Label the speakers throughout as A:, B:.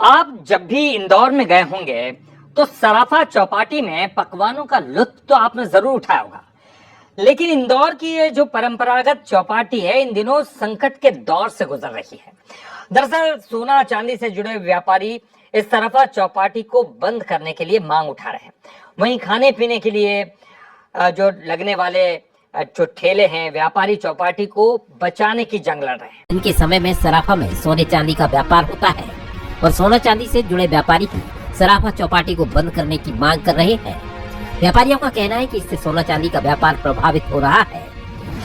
A: आप जब भी इंदौर में गए होंगे तो सराफा चौपाटी में पकवानों का लुत्फ तो आपने जरूर उठाया होगा। लेकिन इंदौर की ये जो परंपरागत चौपाटी है इन दिनों संकट के दौर से गुजर रही है। दरअसल सोना चांदी से जुड़े व्यापारी इस सराफा चौपाटी को बंद करने के लिए मांग उठा रहे हैं। वहीं खाने पीने के लिए जो लगने वाले जो ठेले हैं, व्यापारी चौपाटी को बचाने की जंग लड़ रहे हैं।
B: इनके समय में सराफा में सोने चांदी का व्यापार होता है और सोना चांदी से जुड़े व्यापारी भी सराफा चौपाटी को बंद करने की मांग कर रहे हैं। व्यापारियों का कहना है कि इससे सोना चांदी का व्यापार प्रभावित हो रहा है।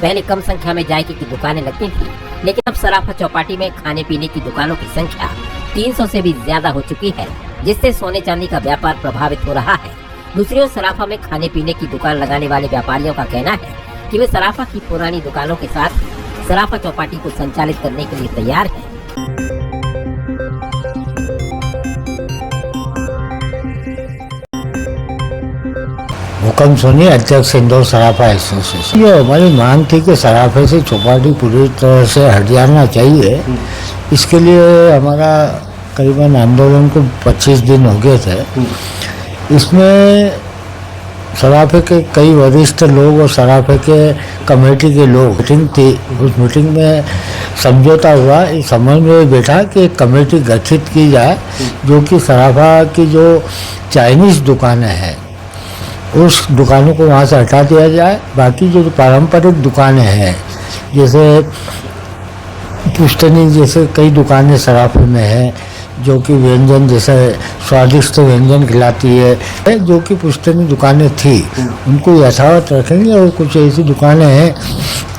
B: पहले कम संख्या में जायके की दुकानें लगती थी, लेकिन अब सराफा चौपाटी में खाने पीने की दुकानों की संख्या 300 से भी ज्यादा हो चुकी है, जिससे सोने चांदी का व्यापार प्रभावित हो रहा है। दूसरी ओर सराफा में खाने पीने की दुकान लगाने वाले व्यापारियों का कहना है कि वे सराफा की पुरानी दुकानों के साथ सराफा चौपाटी को संचालित करने के लिए तैयार हैं।
C: हुकम सोनी, अध्यक्ष इंदौर सराफा एसोसिएशन। ये हमारी मांग थी कि सराफे से चौपाटी पूरी तरह से हट जाना चाहिए। इसके लिए हमारा करीबन आंदोलन को 25 दिन हो गए थे। इसमें सराफे के कई वरिष्ठ लोग और सराफे के कमेटी के लोग मीटिंग थी। उस मीटिंग में समझौता हुआ, इस समझ में बैठा कि एक कमेटी गठित की जाए जो कि सराफा की जो चाइनीज़ दुकानें हैं उस दुकानों को वहाँ से हटा दिया जाए। बाकी जो पारंपरिक दुकानें हैं जैसे पुश्तनी जैसे कई दुकानें सराफे में हैं जो कि व्यंजन जैसे स्वादिष्ट व्यंजन खिलाती है, जो कि पुश्तनी दुकानें थी उनको यथावत रखेंगे और कुछ ऐसी दुकानें हैं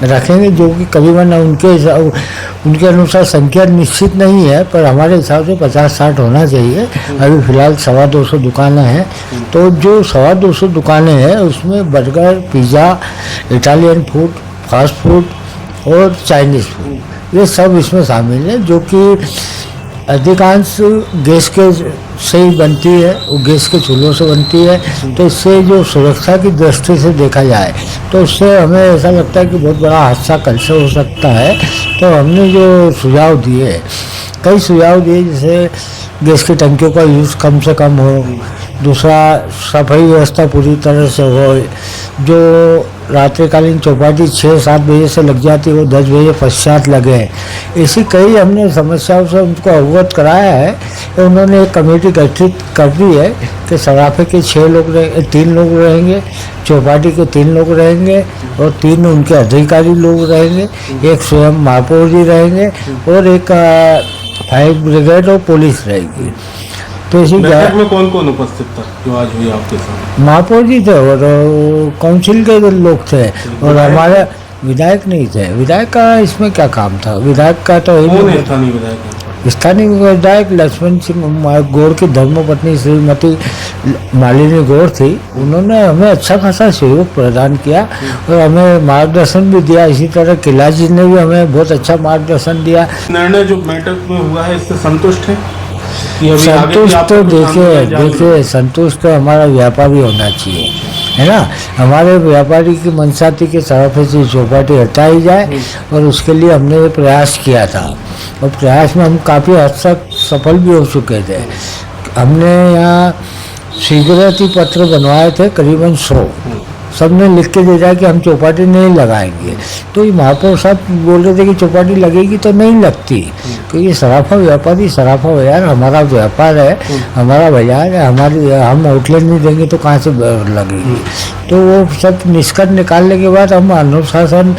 C: रखेंगे जो कि करीबन उनके अनुसार संख्या निश्चित नहीं है, पर हमारे हिसाब से 50-60 होना चाहिए। अभी फ़िलहाल 250 दुकानें हैं, तो जो 250 दुकानें हैं उसमें burger, pizza, Italian food, fast food और चाइनीज़ फूड ये सब इसमें शामिल है, जो कि अधिकांश गैस के से ही बनती है, वो गैस के चूल्हों से बनती है। तो इससे जो सुरक्षा की दृष्टि से देखा जाए तो उससे हमें ऐसा लगता है कि बहुत बड़ा हादसा कल से हो सकता है। तो हमने जो सुझाव दिए, कई सुझाव दिए, जैसे गैस की टंकियों का यूज़ कम से कम हो, दूसरा सफाई व्यवस्था पूरी तरह से हो, जो रात्रिकालीन चौपाटी 6-7 बजे से लग जाती है वो 10 बजे पश्चात लगे। ऐसी कई हमने समस्याओं से उनको अवगत कराया है। उन्होंने एक कमेटी गठित कर दी है कि सराफे के 3 लोग रहेंगे, चौपाटी के 3 लोग रहेंगे और 3 उनके अधिकारी लोग रहेंगे, एक स्वयं महापौर जी रहेंगे और एक फायर ब्रिगेड और पुलिस रहेगी। तो इसी बैठक
D: में कौन कौन उपस्थित था जो आज हुई आपके साथ?
C: महापौर जी थे और काउंसिल के लोग थे और हमारे विधायक नहीं थे। विधायक का इसमें क्या काम था? विधायक का तो स्थानीय विधायक लक्ष्मण सिंह गौड़ की धर्मपत्नी श्रीमती मालिनी गौड़ थी। उन्होंने हमें अच्छा खासा सहयोग प्रदान किया और हमें मार्गदर्शन भी दिया। इसी तरह किला जी ने भी हमें बहुत अच्छा मार्गदर्शन दिया।
D: निर्णय जो बैठक में हुआ है इससे संतुष्ट है?
C: संतुष्ट तो देखिए संतुष्ट तो हमारा व्यापारी होना चाहिए, है ना। हमारे व्यापारी की मंशा थी कि सराफे से चौपाटी हटाई जाए और उसके लिए हमने ये प्रयास किया था और प्रयास में हम काफ़ी हद तक सफल भी हो चुके थे। हमने यहाँ स्वीकृति पत्र बनवाए थे करीबन 100, सबने लिख के दे दिया कि हम चौपाटी नहीं लगाएंगे। तो ये महापौर साहब बोल रहे थे कि चौपाटी लगेगी तो नहीं लगती, क्योंकि सराफा व्यापारी सराफा बाजार हमारा व्यापार है, हमारा बाजार है, हम आउटलेट नहीं देंगे तो कहाँ से लगेगी। तो वो सब निष्कर्ष निकालने के बाद हम अनुशासन,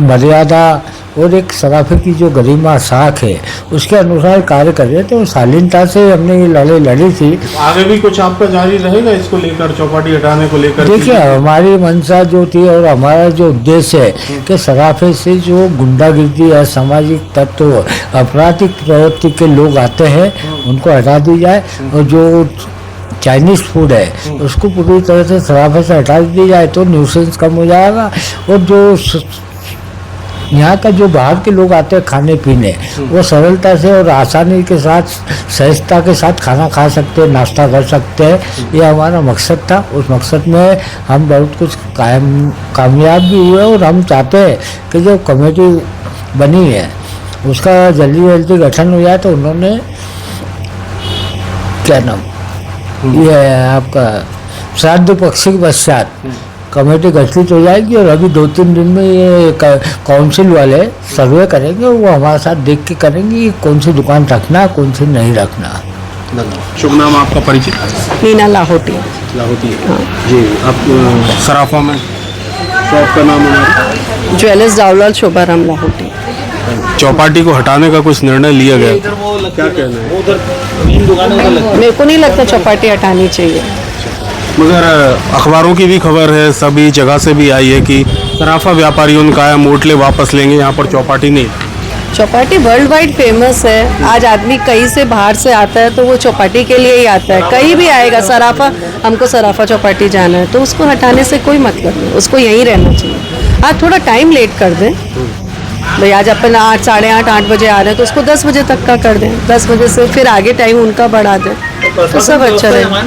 C: मर्यादा और एक सराफे की जो गरिमा साख है उसके अनुसार कार्य कर रहे थे। शालीनता से हमने ये लड़ाई लड़ी थी।
D: आगे भी कुछ आपका जारी रहेगा इसको लेकर, चौपाटी हटाने को लेकर?
C: देखिए हमारी मंशा जो थी और हमारा जो उद्देश्य है कि सराफे से जो गुंडागिर्दी है, सामाजिक तत्व, आपराधिक प्रवृत्ति के लोग आते हैं उनको हटा दी जाए और जो चाइनीज़ फूड है उसको पूरी तरह से सराफे से हटा दी जाए तो न्यूसेंस कम हो जाएगा। और जो यहाँ का जो बाहर के लोग आते हैं खाने पीने, वो सरलता से और आसानी के साथ, सहजता के साथ खाना खा सकते हैं, नाश्ता कर सकते हैं। ये हमारा मकसद था। उस मकसद में हम बहुत कुछ कामयाब भी हुए और हम चाहते हैं कि जो कमेटी बनी है उसका जल्दी जल्दी गठन हो जाए। तो उन्होंने क्या नाम, ये है आपका श्राद्ध पक्ष के पश्चात कमेटी गठित हो जाएगी और अभी 2-3 दिन में ये काउंसिल वाले सर्वे करेंगे, वो हमारे साथ देख के करेंगे कि कौन सी दुकान रखना कौन सी नहीं रखना।
D: शुभ नाम आपका परिचय?
E: नीना लाहौटी।
D: लाहौटी है जी। आप सराफा में शॉप का नाम है?
E: ज्वेलर्स दाऊलाल शोभाराम लाहौटी।
D: चौपाटी को हटाने का कुछ निर्णय लिया गया, क्या कहना है?
E: मेरे को नहीं लगता चौपाटी हटानी चाहिए।
D: मगर अखबारों की भी खबर है, सभी जगह से भी आई है कि सराफा व्यापारियों ने कहा मोटले वापस लेंगे, यहाँ पर चौपाटी नहीं।
E: चौपाटी वर्ल्ड वाइड फेमस है। आज आदमी कहीं से बाहर से आता है तो वो चौपाटी के लिए ही आता है, कहीं भी आएगा सराफा, हमको सराफा चौपाटी जाना है, तो उसको हटाने से कोई मतलब नहीं, उसको यहीं रहना चाहिए। आज थोड़ा टाइम लेट कर दें भाई, आज अपन 8, साढ़े 8, 8 बजे आ रहे हैं तो उसको 10 बजे तक का कर दें, 10 बजे से फिर आगे टाइम उनका बढ़ा दें तो सब अच्छा रहेगा।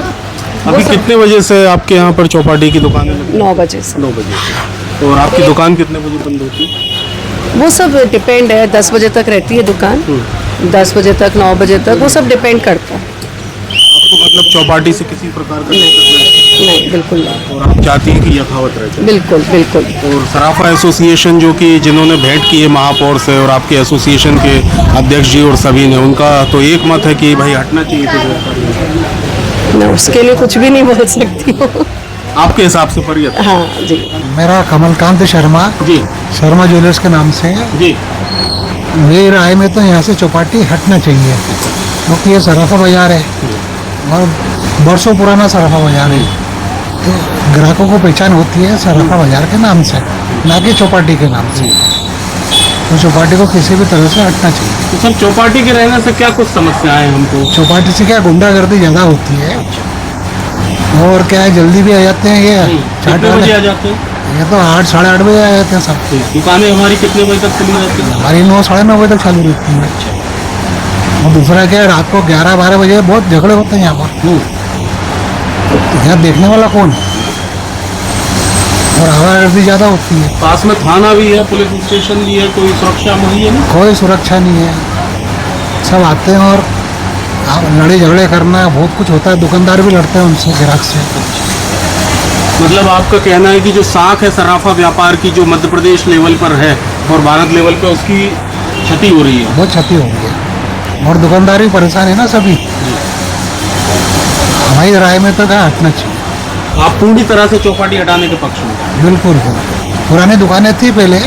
D: अभी कितने बजे से आपके यहाँ पर चौपाटी की दुकान है?
E: 9 बजे से।
D: 9 बजे। और आपकी दुकान कितने बजे बंद होती है?
E: वो सब डिपेंड है, 10 बजे तक रहती है दुकान, 10 बजे तक, 9 बजे तक, वो सब डिपेंड करता है।
D: आपको मतलब चौपाटी से किसी प्रकार का
E: नहीं, बिल्कुल नहीं।
D: और आप चाहती हैं कि यथावत रहे?
E: बिल्कुल बिल्कुल।
D: और सराफा एसोसिएशन जो कि जिन्होंने भेंट की है महापौर से और आपके एसोसिएशन के अध्यक्ष जी और सभी ने, उनका तो एक मत है कि भाई हटना चाहिए।
E: मैं उसके लिए कुछ भी नहीं बोल सकती हूँ।
D: आपके हिसाब से पर यह?
E: हाँ जी।
C: मेरा कमलकांत शर्मा
D: जी
C: शर्मा ज्वेलर्स के नाम से है।
D: जी।
C: मेरी राय में तो यहाँ से चौपाटी हटना चाहिए, क्योंकि ये सराफा बाजार है और बरसों पुराना सराफा बाजार है, तो ग्राहकों को पहचान होती है सराफा बाजार के नाम से, ना कि चौपाटी के नाम से। तो चौपाटी को किसी भी तरह से हटना चाहिए।
D: तो सर चौपाटी के रहने से क्या कुछ समस्याएं हैं हमको?
C: चौपाटी से क्या गुंडागर्दी ज़्यादा होती है और क्या है, जल्दी भी आ जाते हैं ये चाट
D: कितने बजे
C: वाले।
D: आ जाते हैं?
C: ये तो 8, साढ़े 8 बजे आ जाते हैं सब।
D: दुकानें हमारी कितने बजे तक खुली रहती है?
C: हमारी 9, साढ़े 9 बजे तक चालू रहती है। और दूसरा क्या है, रात को 11-12 बजे बहुत झगड़े होते हैं यहाँ पर। तो यहाँ देखने वाला कौन, और आवाज़ ज़्यादा होती है।
D: पास में थाना भी है, पुलिस स्टेशन भी है, कोई सुरक्षा मुहैया नहीं?
C: कोई सुरक्षा नहीं है, सब आते हैं और लड़े झगड़े करना बहुत कुछ होता है, दुकानदार भी लड़ते हैं उनसे, ग्राहक से।
D: मतलब आपका कहना है कि जो साख है सराफा व्यापार की, जो मध्य प्रदेश लेवल पर है और भारत लेवल पर, उसकी क्षति हो रही है?
C: बहुत क्षति हो रही है और दुकानदार भी परेशान है ना सभी। हमारी राय में तो क्या हटना चाहिए।
D: आप पूरी तरह से चौपाटी हटाने के पक्ष में?
C: बिल्कुल। पुरानी दुकानें थी पहले,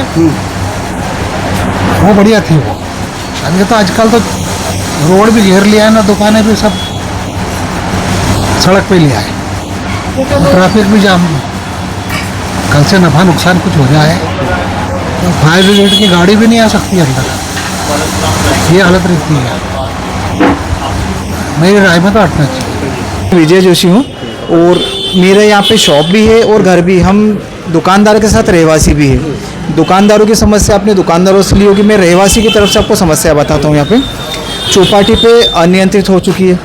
C: वो बढ़िया थी वो। अभी तो आजकल तो रोड भी घेर लिया है ना, दुकानें भी सब सड़क पे लिया है, ट्रैफिक भी जाम। कल से नफा नुकसान कुछ हो जाए तो फायर ब्रिगेड की गाड़ी भी नहीं आ सकती अंदर, ये हालत रहती है। मेरी राय में तो हटना चाहिए।
F: विजय जोशी हूँ और मेरे यहाँ पे शॉप भी है और घर भी। हम दुकानदार के साथ रहवासी भी है। दुकानदारों की समस्या अपने दुकानदारों से ली होगी, मैं रहवासी की तरफ से आपको समस्या बताता हूँ। यहाँ पे चौपाटी पे अनियंत्रित हो चुकी है,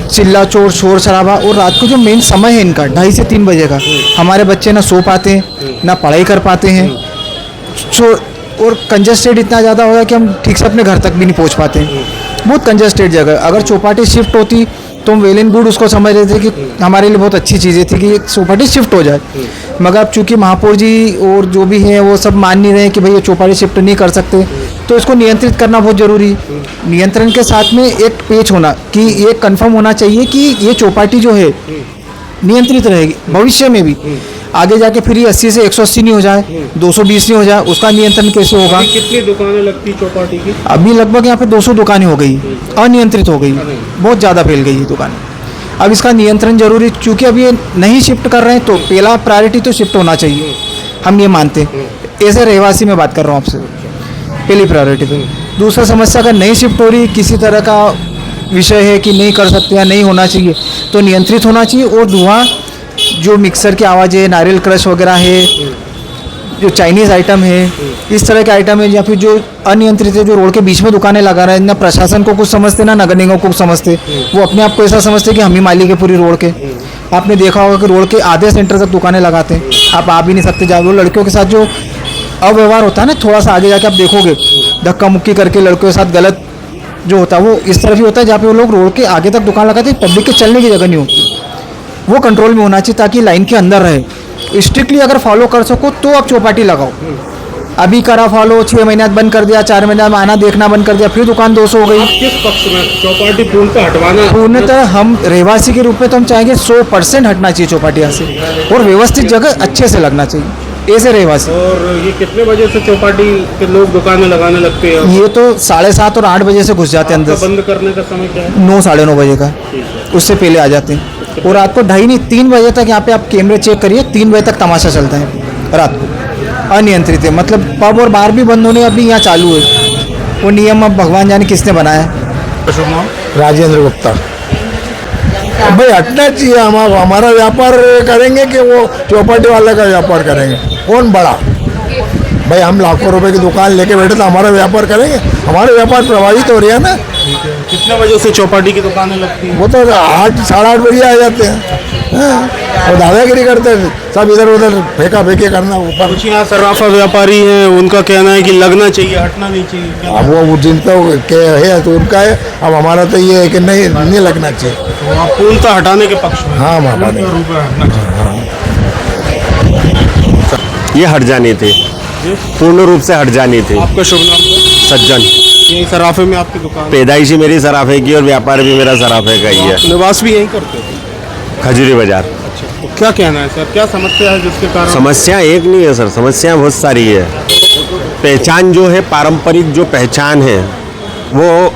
F: चिल्ला चोर, शोर शराबा, और रात को जो मेन समय है इनका 2:30 से 3 बजे का, हमारे बच्चे ना सो पाते हैं ना पढ़ाई कर पाते हैं। और कंजस्टेड इतना ज़्यादा हो गया कि हम ठीक से अपने घर तक भी नहीं पहुँच पाते हैं। बहुत कंजस्टेड जगह। अगर चौपाटी शिफ्ट होती तो हम वेल एंड गुड उसको समझ रहे थे कि हमारे लिए बहुत अच्छी चीज़ें थी कि चौपाटी शिफ्ट हो जाए, मगर अब चूंकि महापौर जी और जो भी हैं वो सब मान नहीं रहे हैं कि भाई ये चौपाटी शिफ्ट नहीं कर सकते, तो इसको नियंत्रित करना बहुत ज़रूरी है। नियंत्रण के साथ में एक पेच होना कि ये कंफर्म होना चाहिए कि ये चौपाटी जो है नियंत्रित रहेगी भविष्य में भी। आगे जाके फिर ये 80 से 180 नहीं हो जाए, 220 नहीं हो जाए, उसका नियंत्रण कैसे होगा?
D: कितनी दुकानें लगती चौपाटी की?
F: अभी लगभग यहाँ पे 200 दुकानें हो गई, अनियंत्रित हो गई, बहुत ज़्यादा फैल गई है दुकानें। अब इसका नियंत्रण जरूरी, क्योंकि अब ये नहीं शिफ्ट कर रहे हैं तो पहला प्रायोरिटी तो शिफ्ट होना चाहिए, हम ये मानते हैं। ऐसे रहवासी में बात कर रहा हूँ आपसे, पहली प्रायोरिटी तो। दूसरा समस्या अगर नहीं शिफ्ट हो रही, किसी तरह का विषय है कि नहीं कर सकते या नहीं होना चाहिए, तो नियंत्रित होना चाहिए। और धुआं, जो मिक्सर की आवाज़ है, नारियल क्रश वगैरह है, जो चाइनीज़ आइटम है, इस तरह के आइटम है, या फिर जो अनियंत्रित है, जो रोड के बीच में दुकानें लगा रहे हैं, ना प्रशासन को कुछ समझते ना नगर निगम को कुछ समझते। वो अपने आप को ऐसा समझते कि हम ही मालिक है पूरी रोड के। आपने देखा होगा कि रोड के आधे सेंटर तक दुकानें लगाते हैं, आप आ भी नहीं सकते। जब वो लड़कियों के साथ जो अव्यवहार होता है ना, थोड़ा सा आगे जाके आप देखोगे, धक्का मुक्की करके लड़कियों के साथ गलत जो होता है वो इस तरफ ही होता है जहाँ पे वो लोग रोड के आगे तक दुकान लगाते हैं, पब्लिक के चलने की जगह नहीं होती, वो कंट्रोल में होना चाहिए ताकि लाइन के अंदर रहे। स्ट्रिक्टली अगर फॉलो कर सको तो आप चौपाटी लगाओ। अभी करा फॉलो, 6 महीने बंद कर दिया, 4 महीने में आना देखना बंद कर दिया, फिर दुकान 200 हो गई।
D: किस पक्ष में चौपाटी पूर्णतः हटवाना?
F: पूर्णतः हम रहवासी के रूप में तो हम चाहेंगे 100% हटना चाहिए चौपाटी यहाँ से, और व्यवस्थित जगह अच्छे से लगना चाहिए ऐसे रहवासी।
D: और ये कितने बजे से चौपाटी के लोग दुकानें लगाने लगते हैं?
F: ये तो 7:30 और 8 बजे से घुस जाते हैं अंदर।
D: बंद करने का समय क्या है?
F: 9 साढ़े 9 बजे का, उससे पहले आ जाते हैं। और रात को 2:30 नहीं 3 बजे तक यहाँ पे आप कैमरे चेक करिए, 3 बजे तक तमाशा चलता है रात को, अनियंत्रित है। मतलब पब और बार भी बंद होने अभी यहाँ चालू है, वो नियम अब भगवान जाने किसने बनाया है।
D: शुभ नाम?
C: राजेंद्र गुप्ता। भाई हटना चाहिए, हमारा व्यापार करेंगे कि वो चौपाटी वाले का व्यापार करेंगे? कौन बड़ा? भाई हम लाखों रुपए की दुकान लेके बैठे तो हमारा व्यापार करेंगे? हमारा व्यापार प्रभावित हो रहा है ना।
D: कितने बजे से चौपाटी की दुकानें लगती हैं?
C: वो तो 8 साढ़े 8 बजे आ जाते हैं, हाँ, और दादागिरी करते हैं, सब इधर उधर फेंका फेंकी करना ऊपर।
D: कुछ यहाँ सराफा व्यापारी हैं, उनका कहना है कि लगना चाहिए, हटना नहीं चाहिए। क्या?
C: अब वो जिनका है तो उनका है, अब हमारा तो ये है कि नहीं लगना चाहिए।
D: तो आप पूर्णतः हटाने के पक्ष में?
C: हाँ हमारा
G: ये हट जानी थी, पूर्ण रूप से हट जानी थी।
D: आपका शुभ नाम था?
G: सज्जन।
D: यही सराफे में आपकी दुकान?
G: पैदाइशी मेरी सराफे की और व्यापार भी मेरा सराफे का ही है।
D: निवास भी यहीं करते थे?
G: खजूरी बाजार।
D: अच्छा, तो क्या कहना है सर, क्या समस्या है जिसके कारण?
G: समस्या एक नहीं है सर, समस्याएं बहुत सारी है। पहचान जो है, पारंपरिक जो पहचान है वो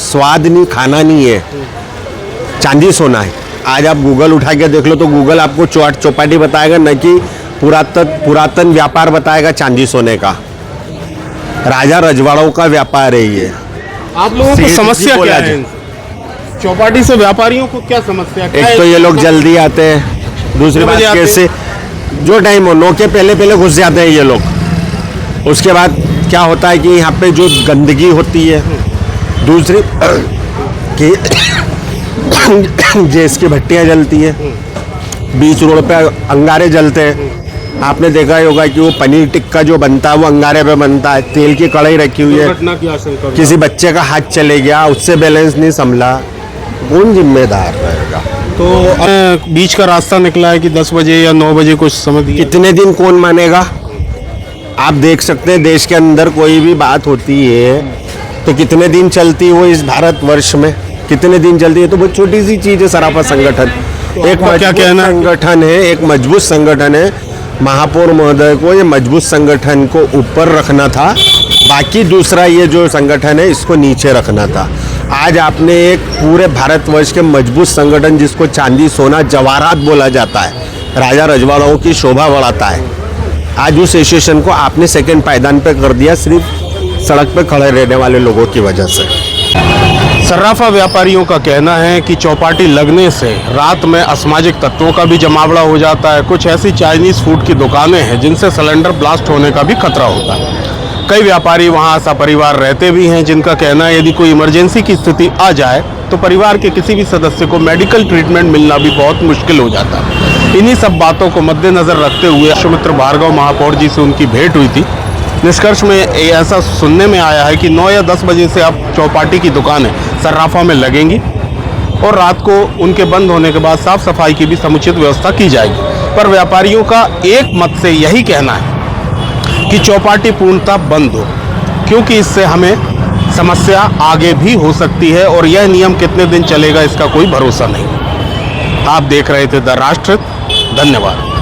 G: स्वाद नहीं, खाना नहीं है, चांदी सोना है। आज आप गूगल उठा के देख लो तो गूगल आपको चौपाटी बताएगा, न कि पुरातन व्यापार बताएगा चांदी सोने का। राजा रजवाड़ों का व्यापार है ये।
D: आप लोगों को
G: सेठ
D: समस्या
G: जी
D: क्या
G: बोला
D: है? चौपाटी से व्यापारियों को क्या समस्या? क्या
G: एक तो
D: है?
G: ये लोग जल्दी आते हैं, दूसरी
D: कितने
G: बात
D: बजे आते
G: कैसे जो टाइम हो 9 के पहले घुस जाते हैं ये लोग। उसके बाद क्या होता है कि यहाँ पे जो गंदगी होती है, दूसरी कि गैस की भट्टियाँ जलती है, बीच रोड पे अंगारे जलते हैं। आपने देखा ही होगा कि वो पनीर टिक्का जो बनता है वो अंगारे पे बनता है, तेल की कढ़ाई रखी हुई है,
D: दुर्घटना की आशंका?
G: किसी बच्चे का हाथ चले गया, उससे बैलेंस नहीं संभला, कौन जिम्मेदार रहेगा?
D: तो बीच का रास्ता निकला है कि 10 बजे या 9 बजे कुछ समझ दिया।
G: कितने दिन कौन मानेगा? आप देख सकते हैं देश के अंदर कोई भी बात होती है तो कितने दिन चलती है वो, इस भारतवर्ष में कितने दिन चलती है? तो बहुत छोटी सी चीज़ है सराफा संगठन। एक
D: क्या कहना है?
G: संगठन है, एक मजबूत संगठन है। महापौर महोदय को ये मजबूत संगठन को ऊपर रखना था, बाकी दूसरा ये जो संगठन है इसको नीचे रखना था। आज आपने एक पूरे भारतवर्ष के मजबूत संगठन जिसको चांदी सोना जवाहरात बोला जाता है, राजा रजवाड़ों की शोभा बढ़ाता है, आज उस एसोसिएशन को आपने सेकंड पायदान पे कर दिया सिर्फ सड़क पे खड़े रहने वाले लोगों की वजह से।
D: सर्राफा व्यापारियों का कहना है कि चौपाटी लगने से रात में असामाजिक तत्वों का भी जमावड़ा हो जाता है। कुछ ऐसी चाइनीज फूड की दुकानें हैं जिनसे सिलेंडर ब्लास्ट होने का भी खतरा होता है। कई व्यापारी वहां सपरिवार रहते भी हैं जिनका कहना है यदि कोई इमरजेंसी की स्थिति आ जाए तो परिवार के किसी भी सदस्य को मेडिकल ट्रीटमेंट मिलना भी बहुत मुश्किल हो जाता है। इन्हीं सब बातों को मद्देनजर रखते हुए सुमित्र भार्गव महापौर जी से उनकी भेंट हुई थी। निष्कर्ष में ऐसा सुनने में आया है कि 9 या 10 बजे से अब चौपाटी की दुकानें सर्राफा में लगेंगी और रात को उनके बंद होने के बाद साफ सफाई की भी समुचित व्यवस्था की जाएगी। पर व्यापारियों का एक मत से यही कहना है कि चौपाटी पूर्णतः बंद हो, क्योंकि इससे हमें समस्या आगे भी हो सकती है और यह नियम कितने दिन चलेगा इसका कोई भरोसा नहीं। आप देख रहे थे द राष्ट्र। धन्यवाद।